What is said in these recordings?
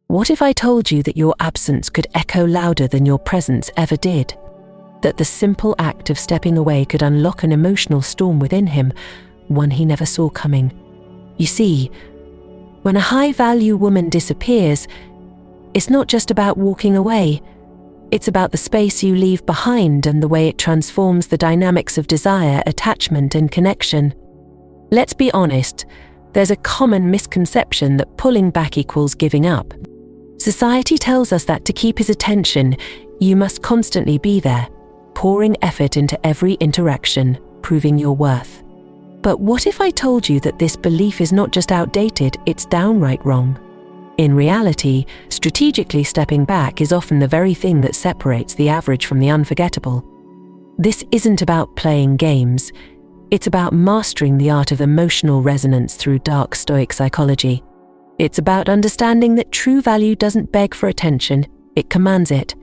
What if I told you that your absence could echo louder than your presence ever did? That the simple act of stepping away could unlock an emotional storm within him, one he never saw coming. You see, when a high-value woman disappears, it's not just about walking away. It's about the space you leave behind and the way it transforms the dynamics of desire, attachment, and connection. Let's be honest, there's a common misconception that pulling back equals giving up. Society tells us that to keep his attention, you must constantly be there, pouring effort into every interaction, proving your worth. But what if I told you that this belief is not just outdated, it's downright wrong? In reality, strategically stepping back is often the very thing that separates the average from the unforgettable. This isn't about playing games. It's about mastering the art of emotional resonance through Dark Stoic Psychology. It's about understanding that true value doesn't beg for attention, it commands it.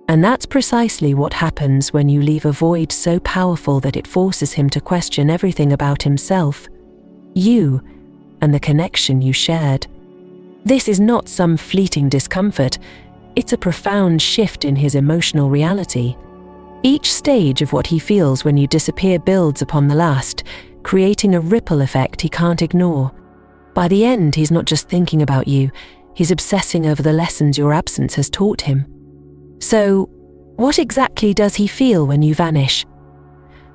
And that's precisely what happens when you leave a void so powerful that it forces him to question everything about himself, you, and the connection you shared. This is not some fleeting discomfort, it's a profound shift in his emotional reality. Each stage of what he feels when you disappear builds upon the last, creating a ripple effect he can't ignore. By the end, he's not just thinking about you, he's obsessing over the lessons your absence has taught him. So, what exactly does he feel when you vanish?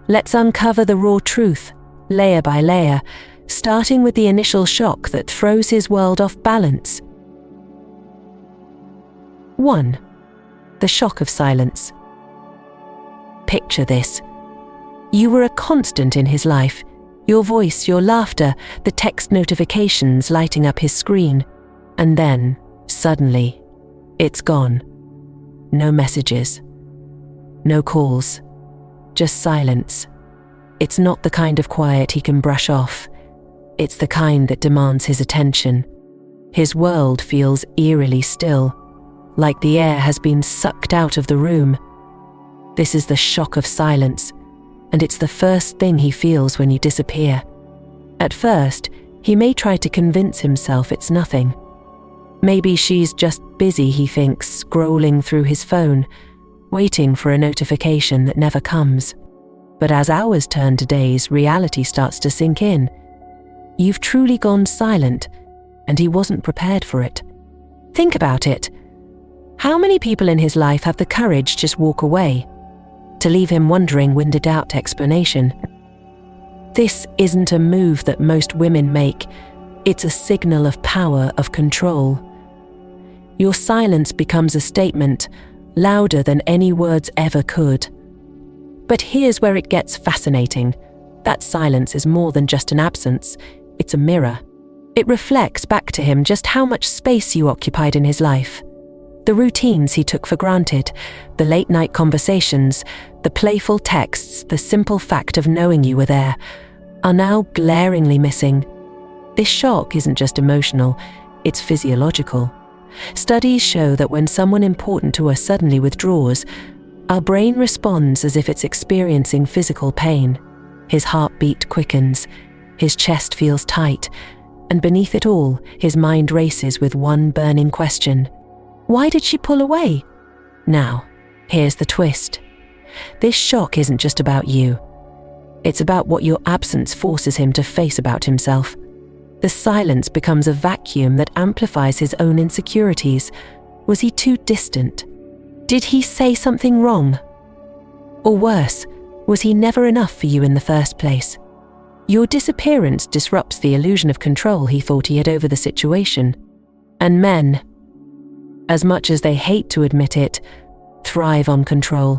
Let's uncover the raw truth, layer by layer, starting with the initial shock that throws his world off balance. 1. The shock of silence. Picture this. You were a constant in his life. Your voice, your laughter, the text notifications lighting up his screen. And then, suddenly, it's gone. No messages. No calls. Just silence. It's not the kind of quiet he can brush off. It's the kind that demands his attention. His world feels eerily still, like the air has been sucked out of the room. This is the shock of silence, and it's the first thing he feels when you disappear. At first, he may try to convince himself it's nothing. Maybe she's just busy, he thinks, scrolling through his phone, waiting for a notification that never comes. But as hours turn to days, reality starts to sink in. You've truly gone silent, and he wasn't prepared for it. Think about it. How many people in his life have the courage to just walk away, to leave him wondering without explanation? This isn't a move that most women make. It's a signal of power, of control. Your silence becomes a statement, louder than any words ever could. But here's where it gets fascinating. That silence is more than just an absence. It's a mirror. It reflects back to him just how much space you occupied in his life. The routines he took for granted, the late-night conversations, the playful texts, the simple fact of knowing you were there, are now glaringly missing. This shock isn't just emotional, it's physiological. Studies show that when someone important to us suddenly withdraws, our brain responds as if it's experiencing physical pain. His heartbeat quickens, his chest feels tight, and beneath it all, his mind races with one burning question. Why did she pull away? Now, here's the twist. This shock isn't just about you. It's about what your absence forces him to face about himself. The silence becomes a vacuum that amplifies his own insecurities. Was he too distant? Did he say something wrong? Or worse, was he never enough for you in the first place? Your disappearance disrupts the illusion of control he thought he had over the situation. And men, as much as they hate to admit it, thrive on control.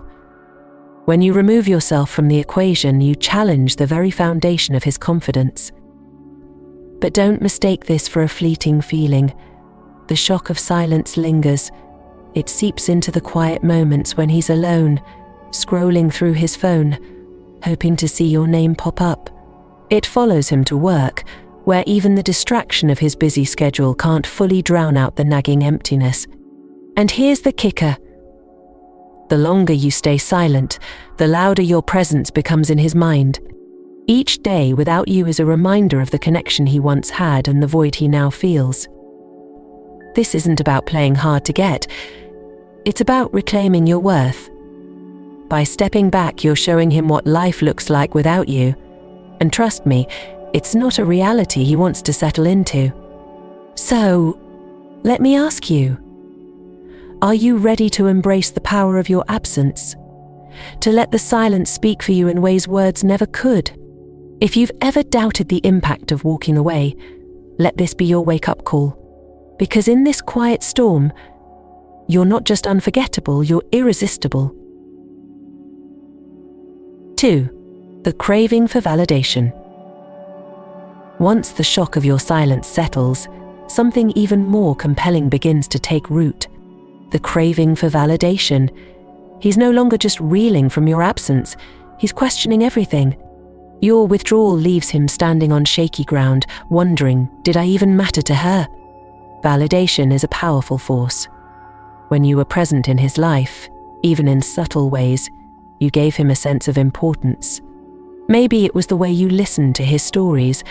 When you remove yourself from the equation, you challenge the very foundation of his confidence. But don't mistake this for a fleeting feeling. The shock of silence lingers. It seeps into the quiet moments when he's alone, scrolling through his phone, hoping to see your name pop up. It follows him to work, where even the distraction of his busy schedule can't fully drown out the nagging emptiness. And here's the kicker. The longer you stay silent, the louder your presence becomes in his mind. Each day without you is a reminder of the connection he once had and the void he now feels. This isn't about playing hard to get. It's about reclaiming your worth. By stepping back, you're showing him what life looks like without you. And trust me, it's not a reality he wants to settle into. So, let me ask you, are you ready to embrace the power of your absence? To let the silence speak for you in ways words never could? If you've ever doubted the impact of walking away, let this be your wake-up call. Because in this quiet storm, you're not just unforgettable, you're irresistible. 2. The craving for validation. Once the shock of your silence settles, something even more compelling begins to take root. The craving for validation. He's no longer just reeling from your absence, he's questioning everything. Your withdrawal leaves him standing on shaky ground, wondering, did I even matter to her? Validation is a powerful force. When you were present in his life, even in subtle ways, you gave him a sense of importance. Maybe it was the way you listened to his stories,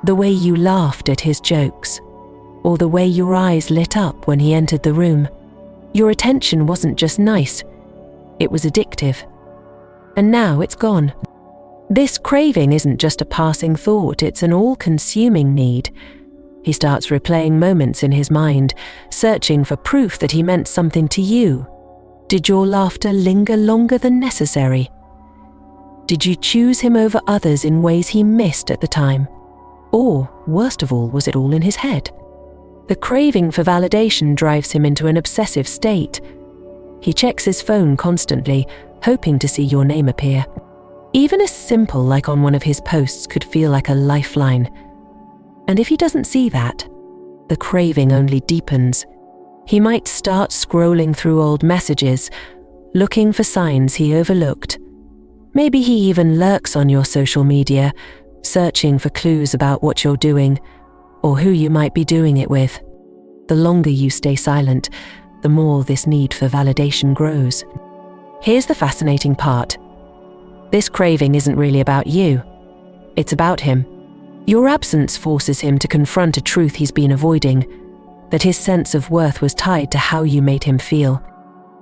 the way you laughed at his jokes, or the way your eyes lit up when he entered the room. Your attention wasn't just nice, it was addictive. And now it's gone. This craving isn't just a passing thought, it's an all-consuming need. He starts replaying moments in his mind, searching for proof that he meant something to you. Did your laughter linger longer than necessary? Did you choose him over others in ways he missed at the time? Or, worst of all, was it all in his head? The craving for validation drives him into an obsessive state. He checks his phone constantly, hoping to see your name appear. Even a simple like on one of his posts could feel like a lifeline. And if he doesn't see that, the craving only deepens. He might start scrolling through old messages, looking for signs he overlooked. Maybe he even lurks on your social media, searching for clues about what you're doing, or who you might be doing it with. The longer you stay silent, the more this need for validation grows. Here's the fascinating part. This craving isn't really about you. It's about him. Your absence forces him to confront a truth he's been avoiding, that his sense of worth was tied to how you made him feel.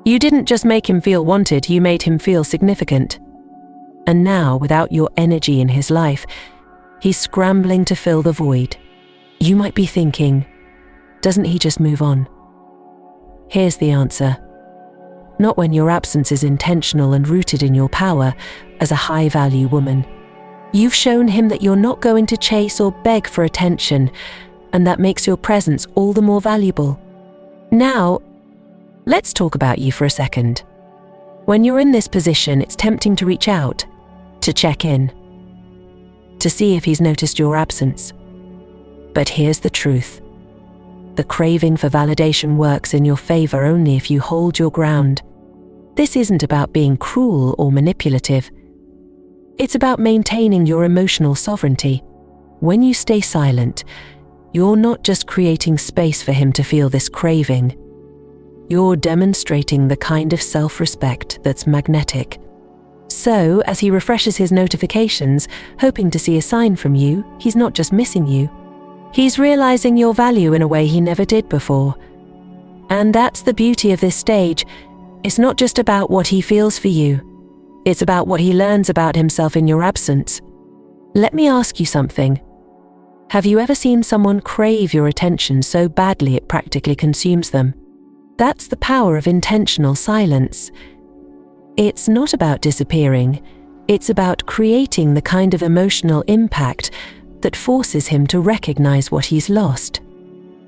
You didn't just make him feel wanted, you made him feel significant. And now, without your energy in his life, he's scrambling to fill the void. You might be thinking, doesn't he just move on? Here's the answer. Not when your absence is intentional and rooted in your power as a high-value woman. You've shown him that you're not going to chase or beg for attention, and that makes your presence all the more valuable. Now, let's talk about you for a second. When you're in this position, it's tempting to reach out, to check in, to see if he's noticed your absence. But here's the truth. The craving for validation works in your favor only if you hold your ground. This isn't about being cruel or manipulative. It's about maintaining your emotional sovereignty. When you stay silent, you're not just creating space for him to feel this craving. You're demonstrating the kind of self-respect that's magnetic. So, as he refreshes his notifications, hoping to see a sign from you, he's not just missing you. He's realizing your value in a way he never did before. And that's the beauty of this stage. It's not just about what he feels for you. It's about what he learns about himself in your absence. Let me ask you something. Have you ever seen someone crave your attention so badly it practically consumes them? That's the power of intentional silence. It's not about disappearing. It's about creating the kind of emotional impact that forces him to recognize what he's lost.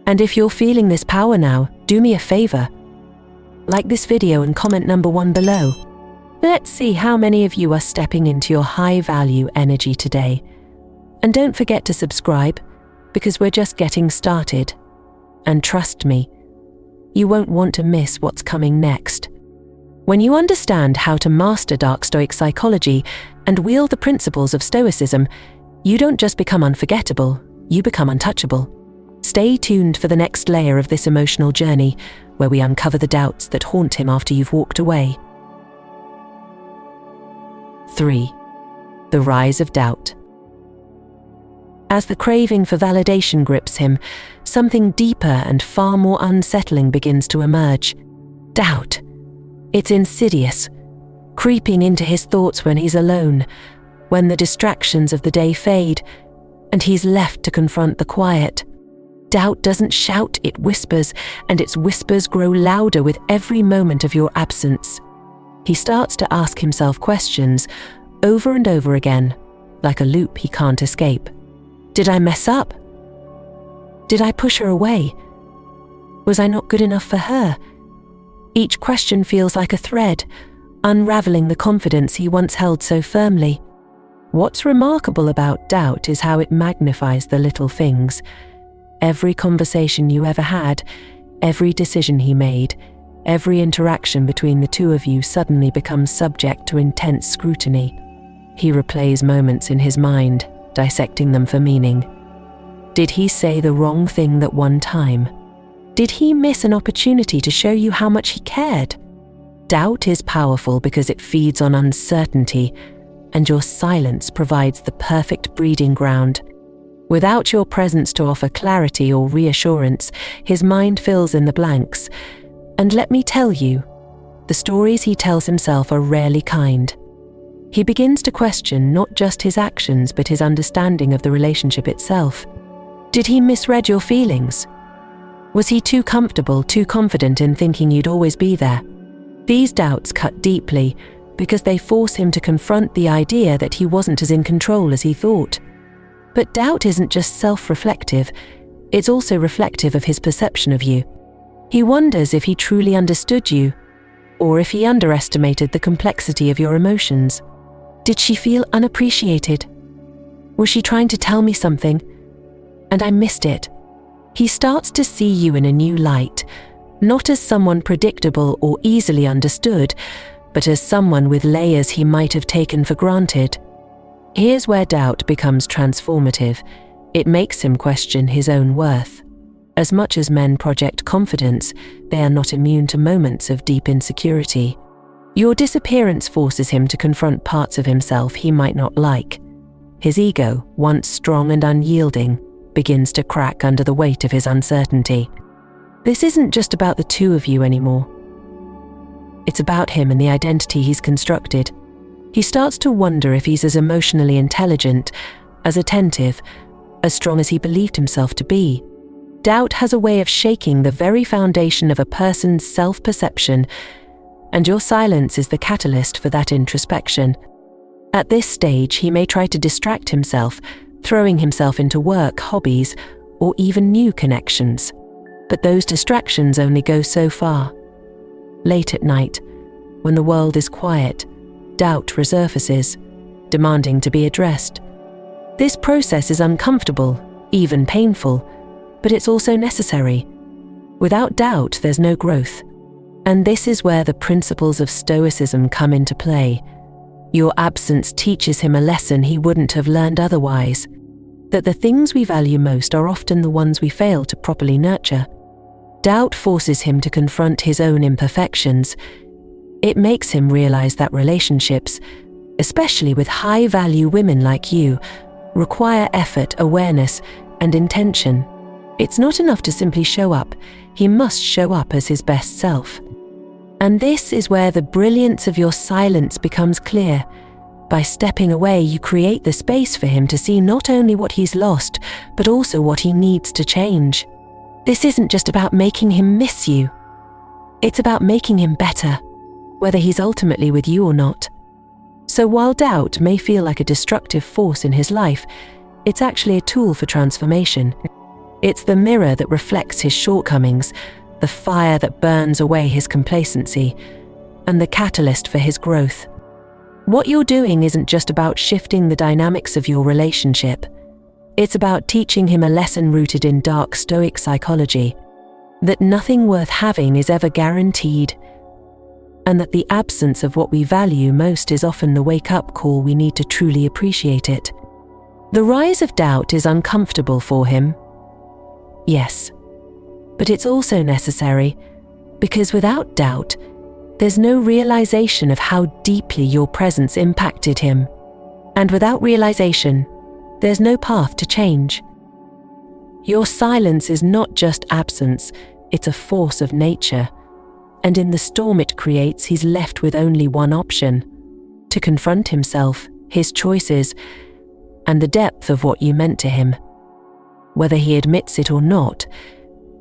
And if you're feeling this power now, do me a favor. Like this video and comment number 1 below. Let's see how many of you are stepping into your high-value energy today. And don't forget to subscribe, because we're just getting started. And trust me, you won't want to miss what's coming next. When you understand how to master Dark Stoic Psychology and wield the principles of Stoicism, you don't just become unforgettable, you become untouchable. Stay tuned for the next layer of this emotional journey, where we uncover the doubts that haunt him after you've walked away. 3. The rise of doubt. As the craving for validation grips him, something deeper and far more unsettling begins to emerge. Doubt. It's insidious, creeping into his thoughts when he's alone, when the distractions of the day fade, and he's left to confront the quiet. Doubt doesn't shout, it whispers, and its whispers grow louder with every moment of your absence. He starts to ask himself questions over and over again, like a loop he can't escape. Did I mess up? Did I push her away? Was I not good enough for her? Each question feels like a thread, unraveling the confidence he once held so firmly. What's remarkable about doubt is how it magnifies the little things. Every conversation you ever had, every decision he made, every interaction between the two of you suddenly becomes subject to intense scrutiny. He replays moments in his mind, dissecting them for meaning. Did he say the wrong thing that one time? Did he miss an opportunity to show you how much he cared? Doubt is powerful because it feeds on uncertainty, and your silence provides the perfect breeding ground. Without your presence to offer clarity or reassurance, his mind fills in the blanks. And let me tell you, the stories he tells himself are rarely kind. He begins to question not just his actions but his understanding of the relationship itself. Did he misread your feelings? Was he too comfortable, too confident in thinking you'd always be there? These doubts cut deeply because they force him to confront the idea that he wasn't as in control as he thought. But doubt isn't just self-reflective, it's also reflective of his perception of you. He wonders if he truly understood you, or if he underestimated the complexity of your emotions. Did she feel unappreciated? Was she trying to tell me something, and I missed it? He starts to see you in a new light, not as someone predictable or easily understood, but as someone with layers he might have taken for granted. Here's where doubt becomes transformative. It makes him question his own worth. As much as men project confidence, they are not immune to moments of deep insecurity. Your disappearance forces him to confront parts of himself he might not like. His ego, once strong and unyielding, begins to crack under the weight of his uncertainty. This isn't just about the two of you anymore. It's about him and the identity he's constructed. He starts to wonder if he's as emotionally intelligent, as attentive, as strong as he believed himself to be. Doubt has a way of shaking the very foundation of a person's self-perception, and your silence is the catalyst for that introspection. At this stage, he may try to distract himself, throwing himself into work, hobbies, or even new connections. But those distractions only go so far. Late at night, when the world is quiet, doubt resurfaces, demanding to be addressed. This process is uncomfortable, even painful, but it's also necessary. Without doubt, there's no growth. And this is where the principles of Stoicism come into play. Your absence teaches him a lesson he wouldn't have learned otherwise, that the things we value most are often the ones we fail to properly nurture. Doubt forces him to confront his own imperfections. It makes him realize that relationships, especially with high-value women like you, require effort, awareness, and intention. It's not enough to simply show up. He must show up as his best self. And this is where the brilliance of your silence becomes clear. By stepping away, you create the space for him to see not only what he's lost, but also what he needs to change. This isn't just about making him miss you. It's about making him better, whether he's ultimately with you or not. So while doubt may feel like a destructive force in his life, it's actually a tool for transformation. It's the mirror that reflects his shortcomings, the fire that burns away his complacency, and the catalyst for his growth. What you're doing isn't just about shifting the dynamics of your relationship. It's about teaching him a lesson rooted in Dark Stoic Psychology, that nothing worth having is ever guaranteed, and that the absence of what we value most is often the wake-up call we need to truly appreciate it. The rise of doubt is uncomfortable for him, yes, but it's also necessary, because without doubt, there's no realization of how deeply your presence impacted him. And without realization, there's no path to change. Your silence is not just absence, it's a force of nature. And in the storm it creates, he's left with only one option: to confront himself, his choices, and the depth of what you meant to him. Whether he admits it or not,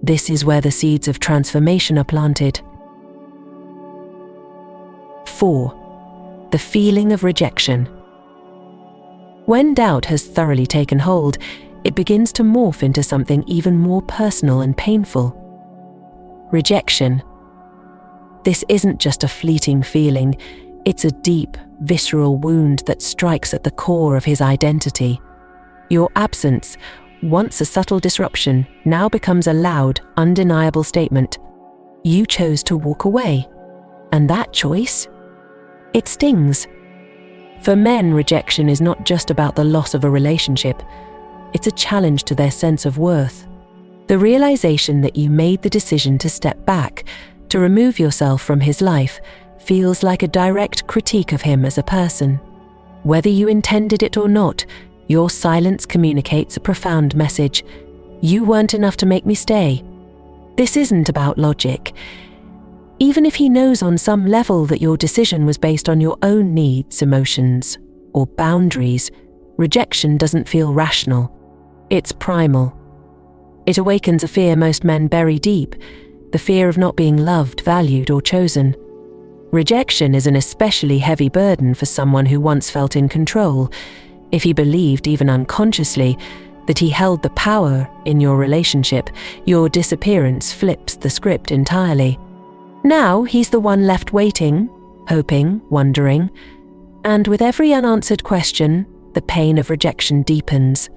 this is where the seeds of transformation are planted. 4. The feeling of rejection. When doubt has thoroughly taken hold, it begins to morph into something even more personal and painful. Rejection. This isn't just a fleeting feeling, it's a deep, visceral wound that strikes at the core of his identity. Your absence, once a subtle disruption, now becomes a loud, undeniable statement. You chose to walk away. And that choice? It stings. For men, rejection is not just about the loss of a relationship. It's a challenge to their sense of worth. The realization that you made the decision to step back, to remove yourself from his life, feels like a direct critique of him as a person. Whether you intended it or not, your silence communicates a profound message. You weren't enough to make me stay. This isn't about logic. Even if he knows on some level that your decision was based on your own needs, emotions, or boundaries, rejection doesn't feel rational. It's primal. It awakens a fear most men bury deep, the fear of not being loved, valued, or chosen. Rejection is an especially heavy burden for someone who once felt in control. If he believed, even unconsciously, that he held the power in your relationship, your disappearance flips the script entirely. Now he's the one left waiting, hoping, wondering, and with every unanswered question, the pain of rejection deepens.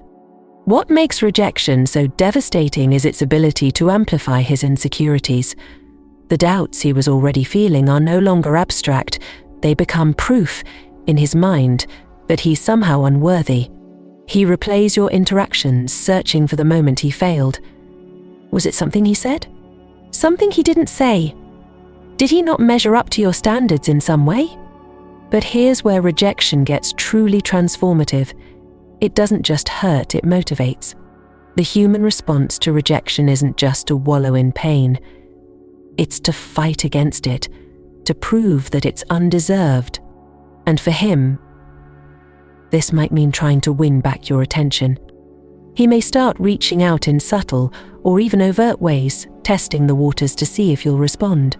What makes rejection so devastating is its ability to amplify his insecurities. The doubts he was already feeling are no longer abstract, they become proof, in his mind, that he's somehow unworthy. He replays your interactions, searching for the moment he failed. Was it something he said? Something he didn't say? Did he not measure up to your standards in some way? But here's where rejection gets truly transformative. It doesn't just hurt, it motivates. The human response to rejection isn't just to wallow in pain. It's to fight against it, to prove that it's undeserved. And for him, this might mean trying to win back your attention. He may start reaching out in subtle or even overt ways, testing the waters to see if you'll respond.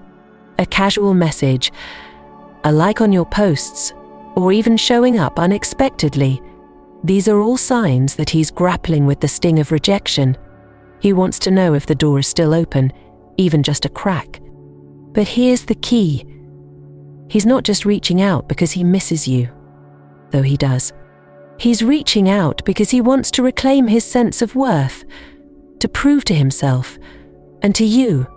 A casual message, a like on your posts, or even showing up unexpectedly. These are all signs that he's grappling with the sting of rejection. He wants to know if the door is still open, even just a crack. But here's the key. He's not just reaching out because he misses you, though he does. He's reaching out because he wants to reclaim his sense of worth, to prove to himself, and to you,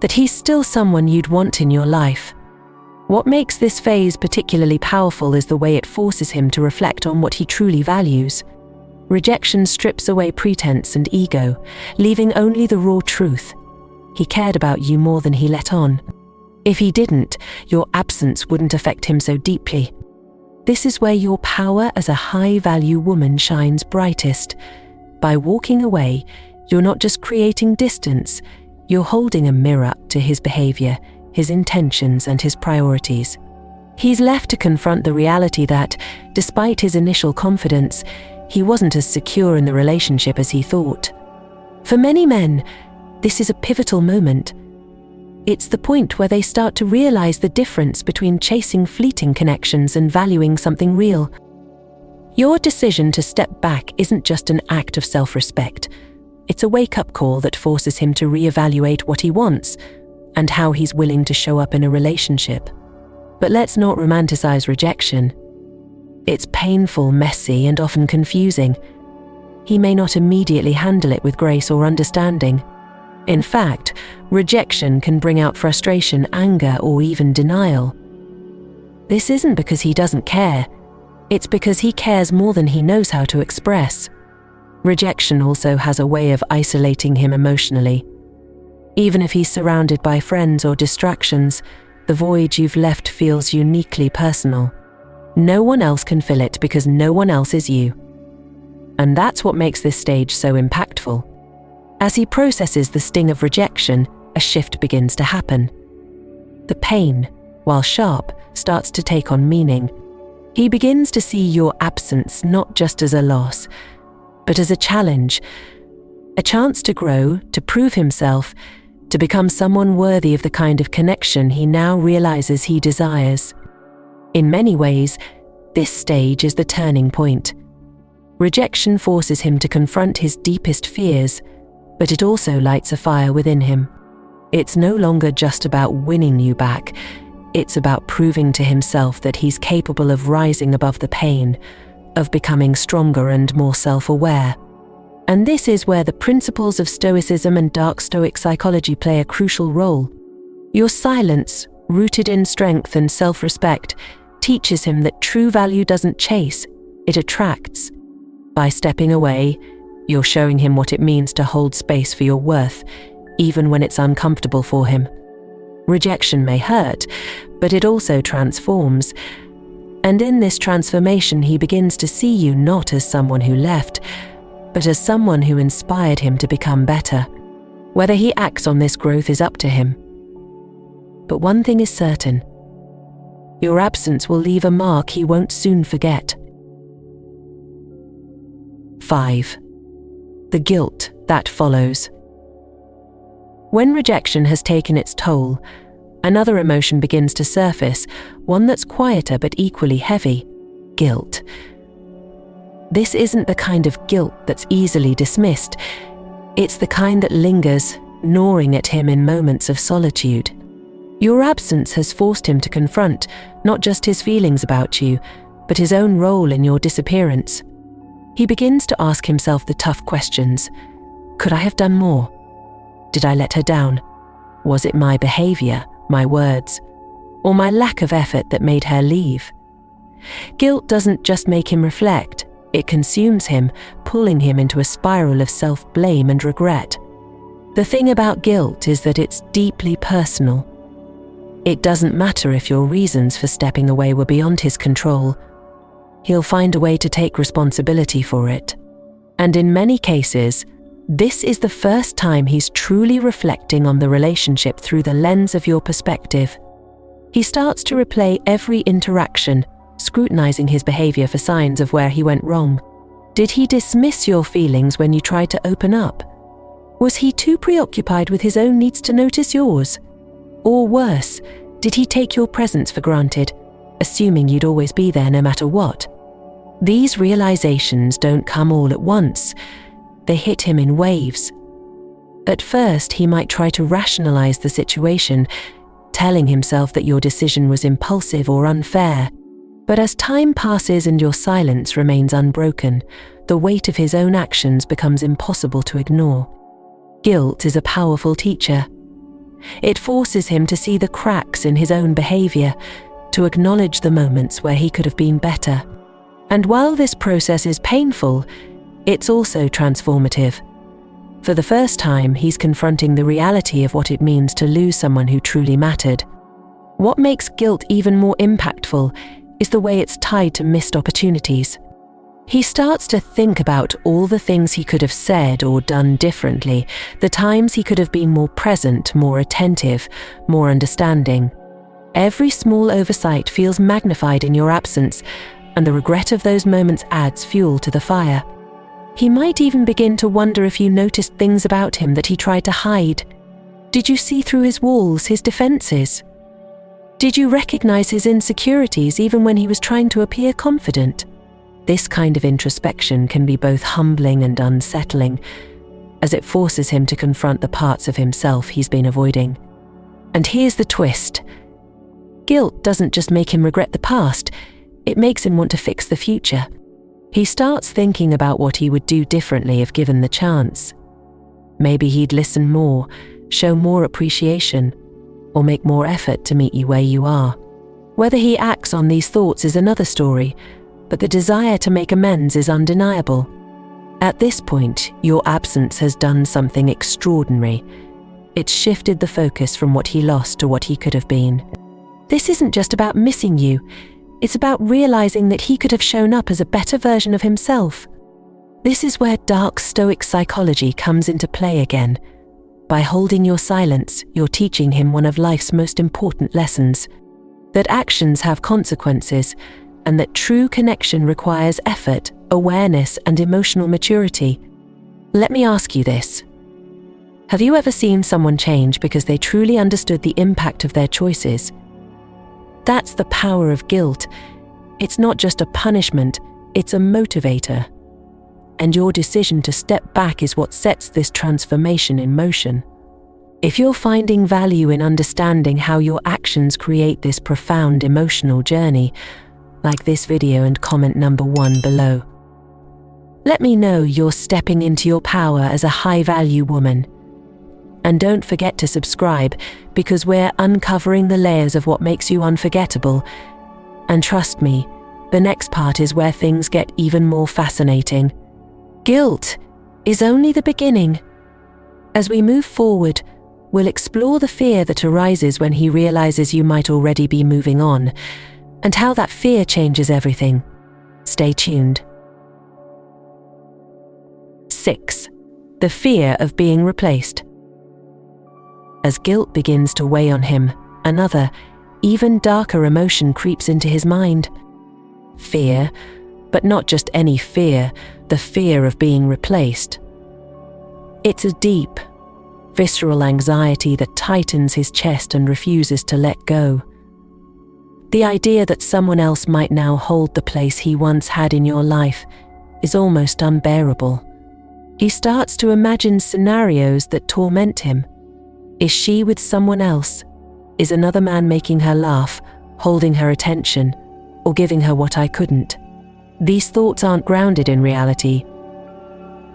that he's still someone you'd want in your life. What makes this phase particularly powerful is the way it forces him to reflect on what he truly values. Rejection strips away pretense and ego, leaving only the raw truth. He cared about you more than he let on. If he didn't, your absence wouldn't affect him so deeply. This is where your power as a high-value woman shines brightest. By walking away, you're not just creating distance, you're holding a mirror up to his behavior, his intentions, and his priorities. He's left to confront the reality that, despite his initial confidence, he wasn't as secure in the relationship as he thought. For many men, this is a pivotal moment. It's the point where they start to realize the difference between chasing fleeting connections and valuing something real. Your decision to step back isn't just an act of self-respect. It's a wake-up call that forces him to reevaluate what he wants and how he's willing to show up in a relationship. But let's not romanticize rejection. It's painful, messy, and often confusing. He may not immediately handle it with grace or understanding. In fact, rejection can bring out frustration, anger, or even denial. This isn't because he doesn't care. It's because he cares more than he knows how to express. Rejection also has a way of isolating him emotionally. Even if he's surrounded by friends or distractions, the void you've left feels uniquely personal. No one else can fill it because no one else is you. And that's what makes this stage so impactful. As he processes the sting of rejection, a shift begins to happen. The pain, while sharp, starts to take on meaning. He begins to see your absence not just as a loss, but as a challenge, a chance to grow, to prove himself, to become someone worthy of the kind of connection he now realizes he desires. In many ways, this stage is the turning point. Rejection forces him to confront his deepest fears, but it also lights a fire within him. It's no longer just about winning you back. It's about proving to himself that he's capable of rising above the pain, of becoming stronger and more self-aware. And this is where the principles of Stoicism and Dark Stoic Psychology play a crucial role. Your silence, rooted in strength and self-respect, teaches him that true value doesn't chase, it attracts. By stepping away, you're showing him what it means to hold space for your worth, even when it's uncomfortable for him. Rejection may hurt, but it also transforms. And in this transformation, he begins to see you not as someone who left, but as someone who inspired him to become better. Whether he acts on this growth is up to him. But one thing is certain: your absence will leave a mark he won't soon forget. 5. The guilt that follows. When rejection has taken its toll, another emotion begins to surface, one that's quieter but equally heavy: guilt. This isn't the kind of guilt that's easily dismissed. It's the kind that lingers, gnawing at him in moments of solitude. Your absence has forced him to confront not just his feelings about you, but his own role in your disappearance. He begins to ask himself the tough questions. Could I have done more? Did I let her down? Was it my behavior, my words, or my lack of effort that made her leave? Guilt doesn't just make him reflect, it consumes him, pulling him into a spiral of self-blame and regret. The thing about guilt is that it's deeply personal. It doesn't matter if your reasons for stepping away were beyond his control. He'll find a way to take responsibility for it. And in many cases, this is the first time he's truly reflecting on the relationship through the lens of your perspective. He starts to replay every interaction, scrutinizing his behavior for signs of where he went wrong. Did he dismiss your feelings when you tried to open up? Was he too preoccupied with his own needs to notice yours? Or worse, did he take your presence for granted, assuming you'd always be there no matter what? These realizations don't come all at once. They hit him in waves. At first, he might try to rationalize the situation, telling himself that your decision was impulsive or unfair. But as time passes and your silence remains unbroken, the weight of his own actions becomes impossible to ignore. Guilt is a powerful teacher. It forces him to see the cracks in his own behavior, to acknowledge the moments where he could have been better. And while this process is painful, it's also transformative. For the first time, he's confronting the reality of what it means to lose someone who truly mattered. What makes guilt even more impactful is the way it's tied to missed opportunities. He starts to think about all the things he could have said or done differently, the times he could have been more present, more attentive, more understanding. Every small oversight feels magnified in your absence, and the regret of those moments adds fuel to the fire. He might even begin to wonder if you noticed things about him that he tried to hide. Did you see through his walls, his defenses? Did you recognize his insecurities even when he was trying to appear confident? This kind of introspection can be both humbling and unsettling, as it forces him to confront the parts of himself he's been avoiding. And here's the twist. Guilt doesn't just make him regret the past, it makes him want to fix the future. He starts thinking about what he would do differently if given the chance. Maybe he'd listen more, show more appreciation, or make more effort to meet you where you are. Whether he acts on these thoughts is another story, but the desire to make amends is undeniable. At this point, your absence has done something extraordinary. It's shifted the focus from what he lost to what he could have been. This isn't just about missing you, it's about realizing that he could have shown up as a better version of himself. This is where Dark Stoic Psychology comes into play again. By holding your silence, you're teaching him one of life's most important lessons: that actions have consequences, and that true connection requires effort, awareness, and emotional maturity. Let me ask you this. Have you ever seen someone change because they truly understood the impact of their choices? That's the power of guilt. It's not just a punishment, it's a motivator. And your decision to step back is what sets this transformation in motion. If you're finding value in understanding how your actions create this profound emotional journey, like this video and comment number 1 below. Let me know you're stepping into your power as a high-value woman. And don't forget to subscribe, because we're uncovering the layers of what makes you unforgettable. And trust me, the next part is where things get even more fascinating. Guilt is only the beginning. As we move forward, we'll explore the fear that arises when he realizes you might already be moving on, and how that fear changes everything. Stay tuned. 6. The fear of being replaced. As guilt begins to weigh on him, another, even darker emotion creeps into his mind. Fear, but not just any fear, the fear of being replaced. It's a deep, visceral anxiety that tightens his chest and refuses to let go. The idea that someone else might now hold the place he once had in your life is almost unbearable. He starts to imagine scenarios that torment him. Is she with someone else? Is another man making her laugh, holding her attention, or giving her what I couldn't? These thoughts aren't grounded in reality.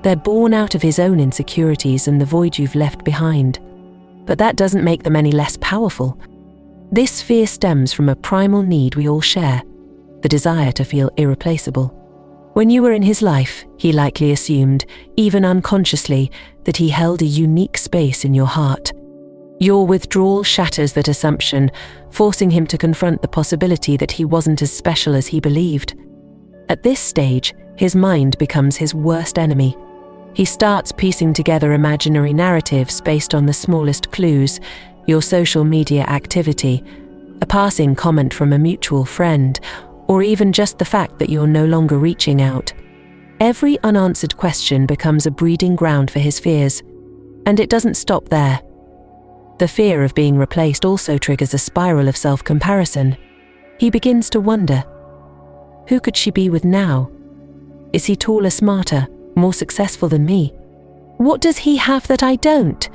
They're born out of his own insecurities and the void you've left behind. But that doesn't make them any less powerful. This fear stems from a primal need we all share, the desire to feel irreplaceable. When you were in his life, he likely assumed, even unconsciously, that he held a unique space in your heart. Your withdrawal shatters that assumption, forcing him to confront the possibility that he wasn't as special as he believed. At this stage, his mind becomes his worst enemy. He starts piecing together imaginary narratives based on the smallest clues: your social media activity, a passing comment from a mutual friend, or even just the fact that you're no longer reaching out. Every unanswered question becomes a breeding ground for his fears. And it doesn't stop there. The fear of being replaced also triggers a spiral of self-comparison. He begins to wonder, who could she be with now? Is he taller, smarter, more successful than me? What does he have that I don't?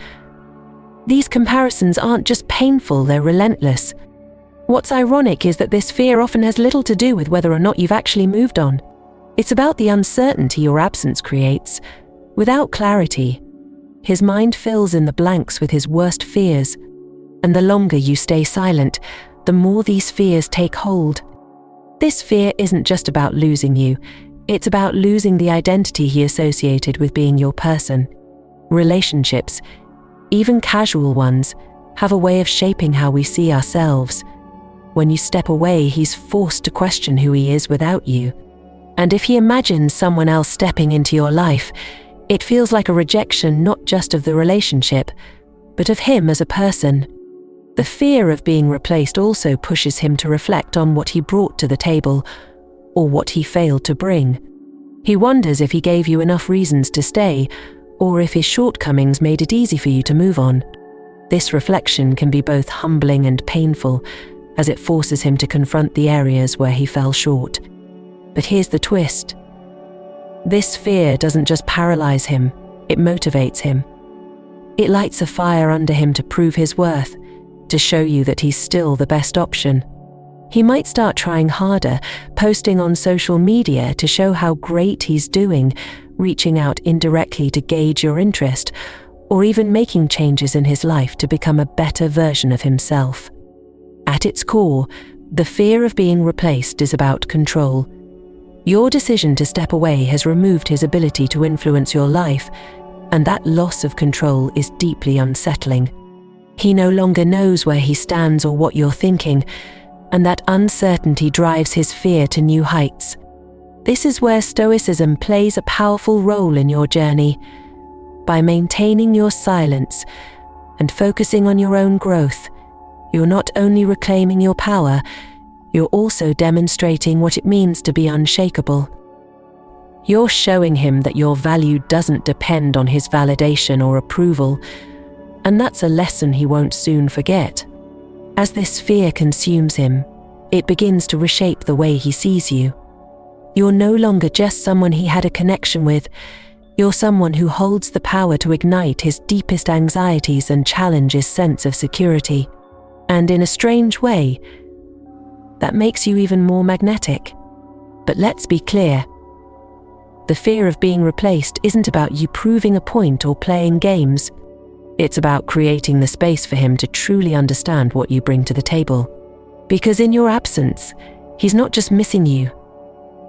These comparisons aren't just painful, they're relentless. What's ironic is that this fear often has little to do with whether or not you've actually moved on. It's about the uncertainty your absence creates. Without clarity, his mind fills in the blanks with his worst fears. And the longer you stay silent, the more these fears take hold. This fear isn't just about losing you, it's about losing the identity he associated with being your person. Relationships, even casual ones, have a way of shaping how we see ourselves. When you step away, he's forced to question who he is without you. And if he imagines someone else stepping into your life, it feels like a rejection not just of the relationship, but of him as a person. The fear of being replaced also pushes him to reflect on what he brought to the table, or what he failed to bring. He wonders if he gave you enough reasons to stay, or if his shortcomings made it easy for you to move on. This reflection can be both humbling and painful, as it forces him to confront the areas where he fell short. But here's the twist. This fear doesn't just paralyze him, it motivates him. It lights a fire under him to prove his worth, to show you that he's still the best option. He might start trying harder, posting on social media to show how great he's doing, reaching out indirectly to gauge your interest, or even making changes in his life to become a better version of himself. At its core, the fear of being replaced is about control. Your decision to step away has removed his ability to influence your life, and that loss of control is deeply unsettling. He no longer knows where he stands or what you're thinking, and that uncertainty drives his fear to new heights. This is where Stoicism plays a powerful role in your journey. By maintaining your silence and focusing on your own growth, you're not only reclaiming your power, you're also demonstrating what it means to be unshakable. You're showing him that your value doesn't depend on his validation or approval, and that's a lesson he won't soon forget. As this fear consumes him, it begins to reshape the way he sees you. You're no longer just someone he had a connection with, you're someone who holds the power to ignite his deepest anxieties and challenge his sense of security. And in a strange way, that makes you even more magnetic. But let's be clear. The fear of being replaced isn't about you proving a point or playing games. It's about creating the space for him to truly understand what you bring to the table. Because in your absence, he's not just missing you.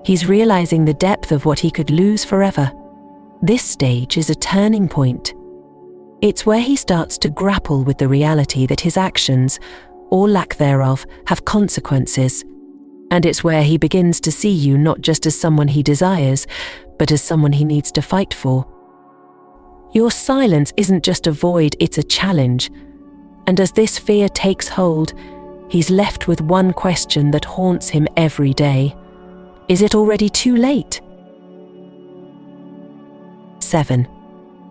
He's realizing the depth of what he could lose forever. This stage is a turning point. It's where he starts to grapple with the reality that his actions, or lack thereof, have consequences. And it's where he begins to see you not just as someone he desires, but as someone he needs to fight for. Your silence isn't just a void, it's a challenge. And as this fear takes hold, he's left with one question that haunts him every day. Is it already too late? 7.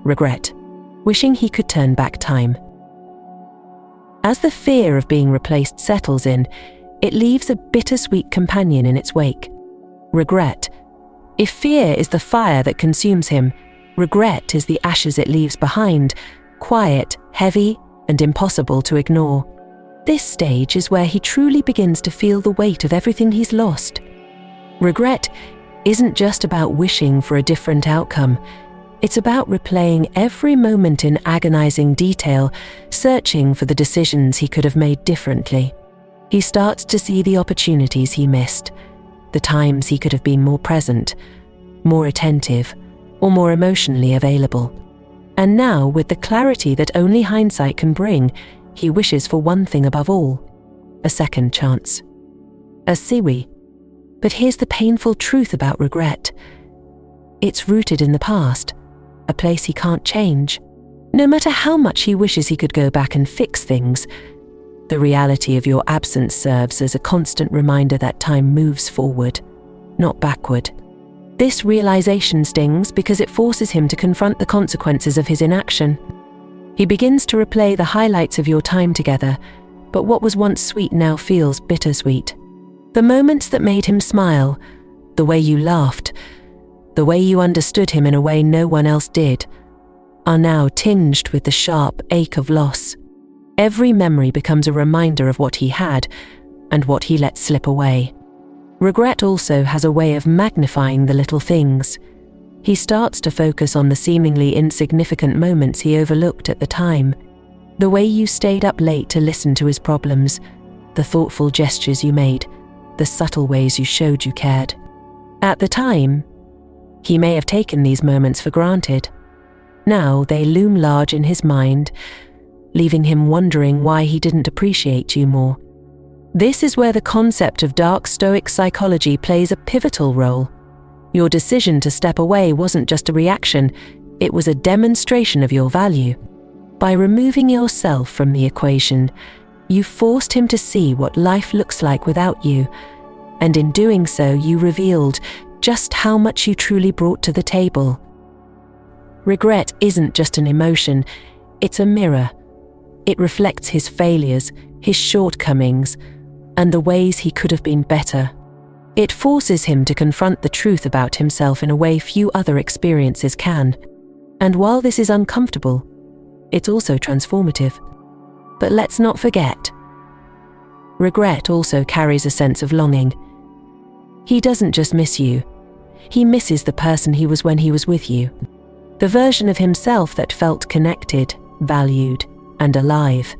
Regret. Wishing he could turn back time. As the fear of being replaced settles in, it leaves a bittersweet companion in its wake. Regret. If fear is the fire that consumes him, regret is the ashes it leaves behind, quiet, heavy, and impossible to ignore. This stage is where he truly begins to feel the weight of everything he's lost. Regret isn't just about wishing for a different outcome. It's about replaying every moment in agonizing detail, searching for the decisions he could have made differently. He starts to see the opportunities he missed, the times he could have been more present, more attentive, or more emotionally available. And now, with the clarity that only hindsight can bring, he wishes for one thing above all: a second chance. A siwi. But here's the painful truth about regret. It's rooted in the past, a place he can't change. No matter how much he wishes he could go back and fix things, the reality of your absence serves as a constant reminder that time moves forward, not backward. This realization stings because it forces him to confront the consequences of his inaction. He begins to replay the highlights of your time together, but what was once sweet now feels bittersweet. The moments that made him smile, the way you laughed, the way you understood him in a way no one else did, are now tinged with the sharp ache of loss. Every memory becomes a reminder of what he had and what he let slip away. Regret also has a way of magnifying the little things. He starts to focus on the seemingly insignificant moments he overlooked at the time. The way you stayed up late to listen to his problems, the thoughtful gestures you made, the subtle ways you showed you cared. At the time, he may have taken these moments for granted. Now they loom large in his mind, leaving him wondering why he didn't appreciate you more. This is where the concept of Dark Stoic Psychology plays a pivotal role. Your decision to step away wasn't just a reaction, it was a demonstration of your value. By removing yourself from the equation, you forced him to see what life looks like without you, and in doing so you revealed just how much you truly brought to the table. Regret isn't just an emotion, it's a mirror. It reflects his failures, his shortcomings, and the ways he could have been better. It forces him to confront the truth about himself in a way few other experiences can. And while this is uncomfortable, it's also transformative. But let's not forget, regret also carries a sense of longing. He doesn't just miss you, he misses the person he was when he was with you. The version of himself that felt connected, valued, and alive.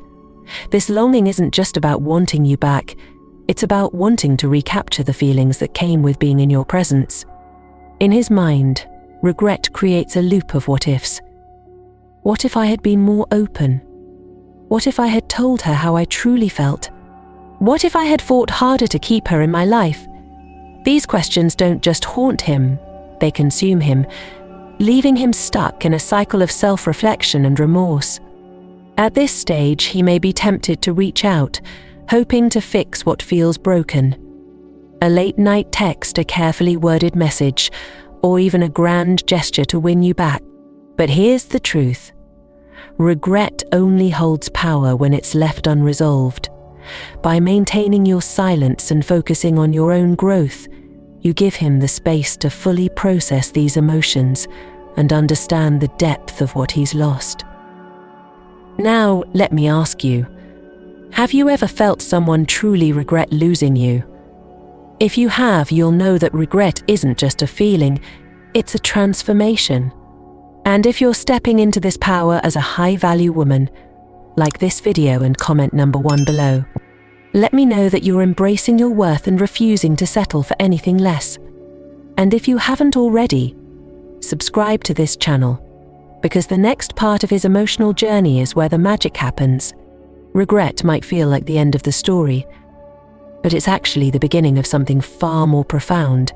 This longing isn't just about wanting you back, it's about wanting to recapture the feelings that came with being in your presence. In his mind, regret creates a loop of what-ifs. What if I had been more open? What if I had told her how I truly felt? What if I had fought harder to keep her in my life? These questions don't just haunt him, they consume him, leaving him stuck in a cycle of self-reflection and remorse. At this stage, he may be tempted to reach out, hoping to fix what feels broken. A late-night text, a carefully worded message, or even a grand gesture to win you back. But here's the truth. Regret only holds power when it's left unresolved. By maintaining your silence and focusing on your own growth, you give him the space to fully process these emotions and understand the depth of what he's lost. Now, let me ask you, have you ever felt someone truly regret losing you? If you have, you'll know that regret isn't just a feeling, it's a transformation. And if you're stepping into this power as a high-value woman, like this video and comment number 1 below. Let me know that you're embracing your worth and refusing to settle for anything less. And if you haven't already, subscribe to this channel, because the next part of his emotional journey is where the magic happens. Regret might feel like the end of the story, but it's actually the beginning of something far more profound.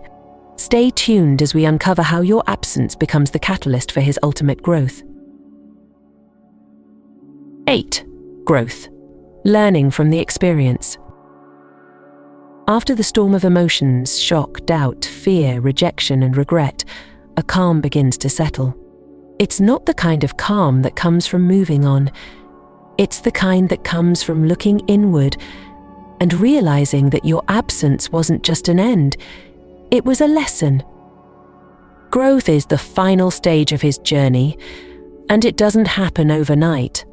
Stay tuned as we uncover how your absence becomes the catalyst for his ultimate growth. 8. Growth. Learning from the experience. After the storm of emotions, shock, doubt, fear, rejection, and regret, a calm begins to settle. It's not the kind of calm that comes from moving on. It's the kind that comes from looking inward and realizing that your absence wasn't just an end, it was a lesson. Growth is the final stage of his journey, and it doesn't happen overnight.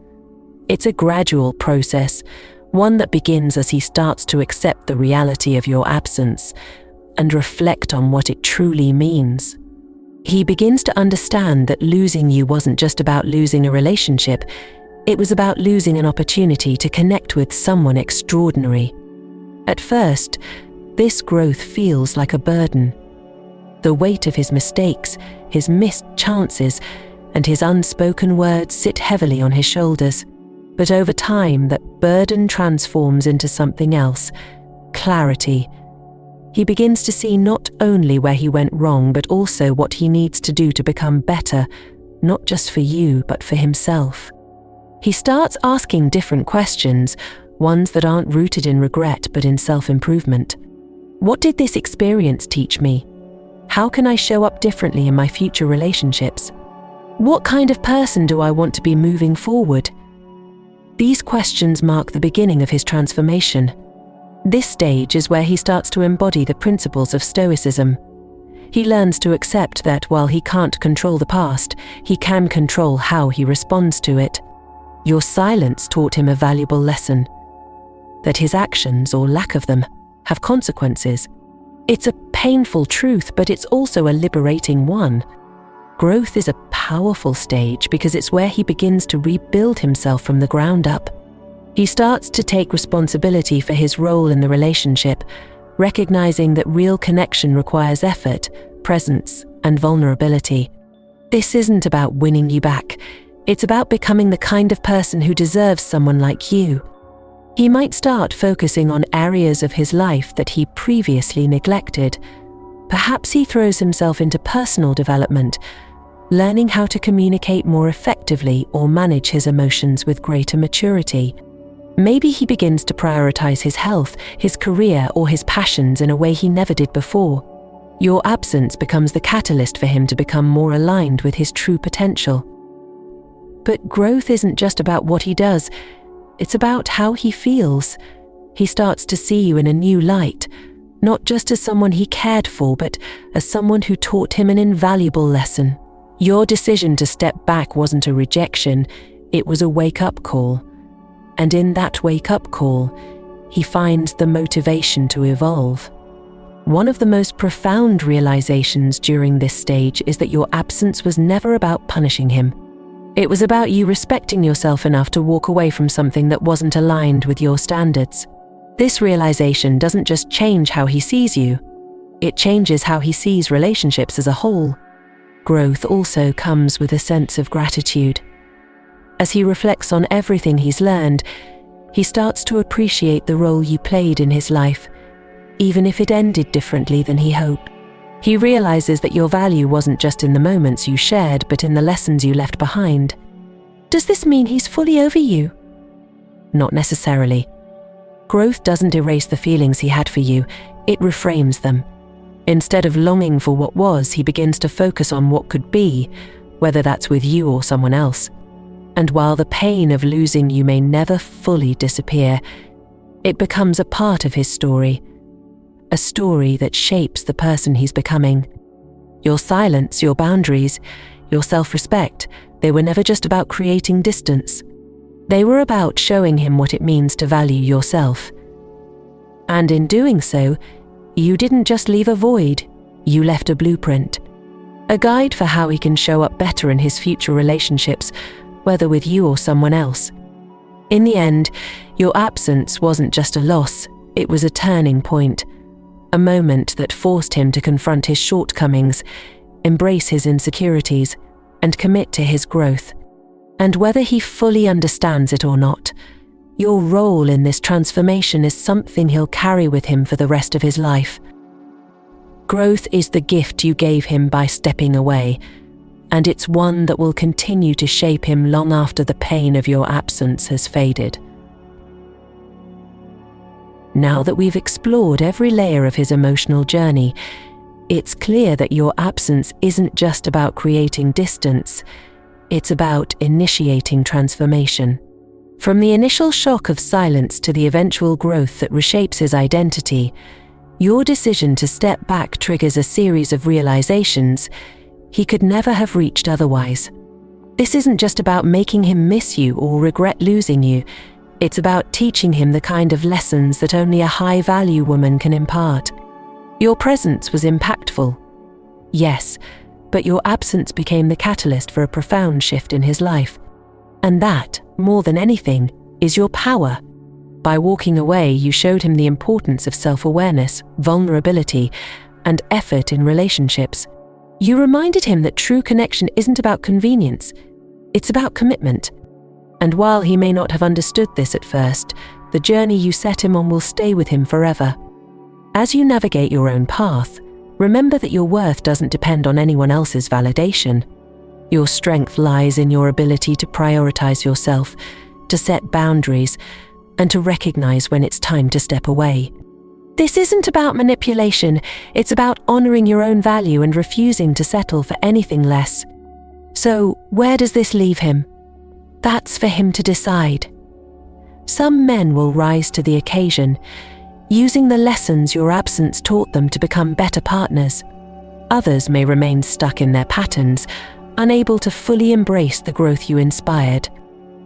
It's a gradual process, one that begins as he starts to accept the reality of your absence and reflect on what it truly means. He begins to understand that losing you wasn't just about losing a relationship, it was about losing an opportunity to connect with someone extraordinary. At first, this growth feels like a burden. The weight of his mistakes, his missed chances, and his unspoken words sit heavily on his shoulders. But over time, that burden transforms into something else, clarity. He begins to see not only where he went wrong, but also what he needs to do to become better, not just for you, but for himself. He starts asking different questions, ones that aren't rooted in regret, but in self-improvement. What did this experience teach me? How can I show up differently in my future relationships? What kind of person do I want to be moving forward? These questions mark the beginning of his transformation. This stage is where he starts to embody the principles of Stoicism. He learns to accept that while he can't control the past, he can control how he responds to it. Your silence taught him a valuable lesson, that his actions, or lack of them, have consequences. It's a painful truth, but it's also a liberating one. Growth is a powerful stage because it's where he begins to rebuild himself from the ground up. He starts to take responsibility for his role in the relationship, recognizing that real connection requires effort, presence, and vulnerability. This isn't about winning you back. It's about becoming the kind of person who deserves someone like you. He might start focusing on areas of his life that he previously neglected. Perhaps he throws himself into personal development, learning how to communicate more effectively or manage his emotions with greater maturity. Maybe he begins to prioritize his health, his career, or his passions in a way he never did before. Your absence becomes the catalyst for him to become more aligned with his true potential. But growth isn't just about what he does, it's about how he feels. He starts to see you in a new light, not just as someone he cared for, but as someone who taught him an invaluable lesson. Your decision to step back wasn't a rejection, it was a wake-up call. And in that wake-up call, he finds the motivation to evolve. One of the most profound realizations during this stage is that your absence was never about punishing him. It was about you respecting yourself enough to walk away from something that wasn't aligned with your standards. This realization doesn't just change how he sees you, it changes how he sees relationships as a whole. Growth also comes with a sense of gratitude. As he reflects on everything he's learned, he starts to appreciate the role you played in his life, even if it ended differently than he hoped. He realizes that your value wasn't just in the moments you shared, but in the lessons you left behind. Does this mean he's fully over you? Not necessarily. Growth doesn't erase the feelings he had for you, it reframes them. Instead of longing for what was, he begins to focus on what could be, whether that's with you or someone else. And while the pain of losing you may never fully disappear, it becomes a part of his story, a story that shapes the person he's becoming. Your silence, your boundaries, your self-respect, they were never just about creating distance. They were about showing him what it means to value yourself. And in doing so, you didn't just leave a void, you left a blueprint, a guide for how he can show up better in his future relationships, whether with you or someone else. In the end, your absence wasn't just a loss, it was a turning point, a moment that forced him to confront his shortcomings, embrace his insecurities, and commit to his growth. And whether he fully understands it or not, your role in this transformation is something he'll carry with him for the rest of his life. Growth is the gift you gave him by stepping away, and it's one that will continue to shape him long after the pain of your absence has faded. Now that we've explored every layer of his emotional journey, it's clear that your absence isn't just about creating distance, it's about initiating transformation. From the initial shock of silence to the eventual growth that reshapes his identity, your decision to step back triggers a series of realizations he could never have reached otherwise. This isn't just about making him miss you or regret losing you, it's about teaching him the kind of lessons that only a high-value woman can impart. Your presence was impactful, yes, but your absence became the catalyst for a profound shift in his life. And that, more than anything, is your power. By walking away, you showed him the importance of self-awareness, vulnerability, and effort in relationships. You reminded him that true connection isn't about convenience, it's about commitment. And while he may not have understood this at first, the journey you set him on will stay with him forever. As you navigate your own path, remember that your worth doesn't depend on anyone else's validation. Your strength lies in your ability to prioritize yourself, to set boundaries, and to recognize when it's time to step away. This isn't about manipulation, it's about honoring your own value and refusing to settle for anything less. So, where does this leave him? That's for him to decide. Some men will rise to the occasion, using the lessons your absence taught them to become better partners. Others may remain stuck in their patterns, unable to fully embrace the growth you inspired.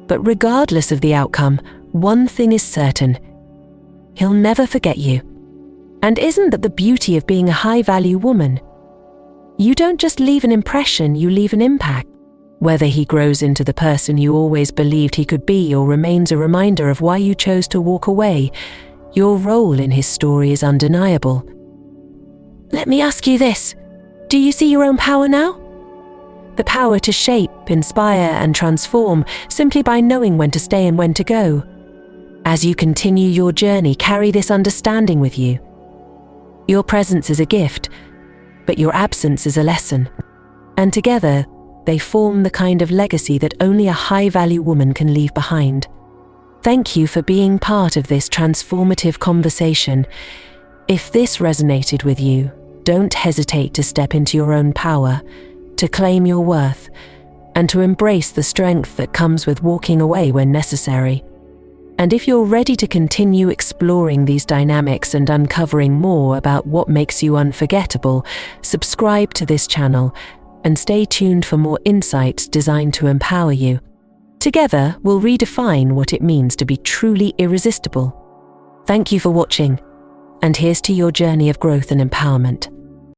But regardless of the outcome, one thing is certain: he'll never forget you. And isn't that the beauty of being a high-value woman? You don't just leave an impression, you leave an impact. Whether he grows into the person you always believed he could be or remains a reminder of why you chose to walk away, your role in his story is undeniable. Let me ask you this: do you see your own power now? The power to shape, inspire, and transform simply by knowing when to stay and when to go. As you continue your journey, carry this understanding with you. Your presence is a gift, but your absence is a lesson. And together, they form the kind of legacy that only a high-value woman can leave behind. Thank you for being part of this transformative conversation. If this resonated with you, don't hesitate to step into your own power, to claim your worth, and to embrace the strength that comes with walking away when necessary. And if you're ready to continue exploring these dynamics and uncovering more about what makes you unforgettable, subscribe to this channel and stay tuned for more insights designed to empower you. Together, we'll redefine what it means to be truly irresistible. Thank you for watching, and here's to your journey of growth and empowerment.